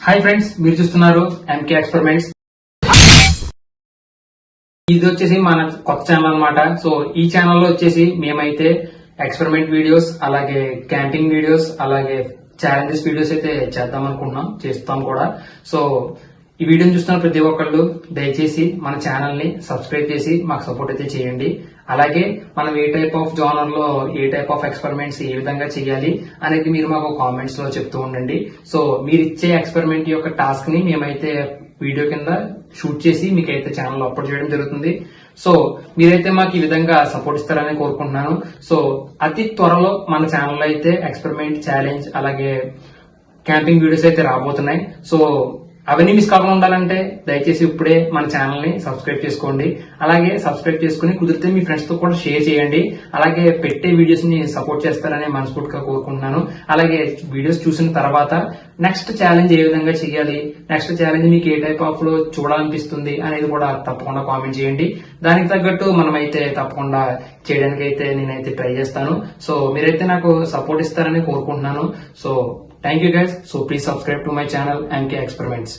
Hi friends, మీరు చూస్తున్నారు MK experiments. ఇది వచ్చేసి మన కొత్త ఛానల్ అన్నమాట. సో ఈ ఛానల్లో వచ్చేసి మేమైతే ఎక్స్పెరిమెంట్ వీడియోస్, అలాగే క్యాంపింగ్ వీడియోస్, అలాగే ఛాలెంజెస్ వీడియోస్ అయితే చేద్దాం అనుకుంటున్నాం, చేస్తాం కూడా. సో ఈ వీడియోని చూస్తున్న ప్రతి ఒక్కళ్ళు దయచేసి మన ఛానల్ ని సబ్స్క్రైబ్ చేసి మాకు సపోర్ట్ అయితే చేయండి. అలాగే మనం ఏ టైప్ ఆఫ్ జానర్ లో ఏ టైప్ ఆఫ్ ఎక్స్పెరిమెంట్స్ ఏ విధంగా చేయాలి అనేది మీరు మాకు కామెంట్స్ లో చెప్తూ ఉండండి. సో మీరు ఇచ్చే ఎక్స్పెరిమెంట్ యొక్క టాస్క్ ని మేమైతే వీడియో కింద షూట్ చేసి మీకైతే ఛానల్ అప్లోడ్ చేయడం జరుగుతుంది. సో మీరైతే మాకు ఈ విధంగా సపోర్ట్ ఇస్తారని కోరుకుంటున్నాను. సో అతి త్వరలో మన ఛానల్లో అయితే ఎక్స్పెరిమెంట్, ఛాలెంజ్, అలాగే క్యాంపింగ్ వీడియోస్ అయితే రాబోతున్నాయి. సో అవన్నీ మిస్ కాకుండా ఉండాలంటే దయచేసి ఇప్పుడే మన ఛానల్ ని సబ్స్క్రైబ్ చేసుకోండి. అలాగే సబ్స్క్రైబ్ చేసుకుని కుదిరితే మీ ఫ్రెండ్స్ తో కూడా షేర్ చేయండి. అలాగే పెట్టే వీడియోస్ ని సపోర్ట్ చేస్తారని మనస్ఫూర్తిగా కోరుకుంటున్నాను. అలాగే వీడియోస్ చూసిన తర్వాత నెక్స్ట్ ఛాలెంజ్ ఏ విధంగా చేయాలి, నెక్స్ట్ ఛాలెంజ్ మీకు ఏ టైప్ ఆఫ్ లో చూడాలనిపిస్తుంది అనేది కూడా తప్పకుండా కామెంట్ చేయండి. దానికి తగ్గట్టు మనమైతే తప్పకుండా చేయడానికి అయితే నేనైతే ట్రై చేస్తాను. సో మీరైతే నాకు సపోర్ట్ ఇస్తారని కోరుకుంటున్నాను. So thank you guys. So please subscribe to my channel MK Experiments.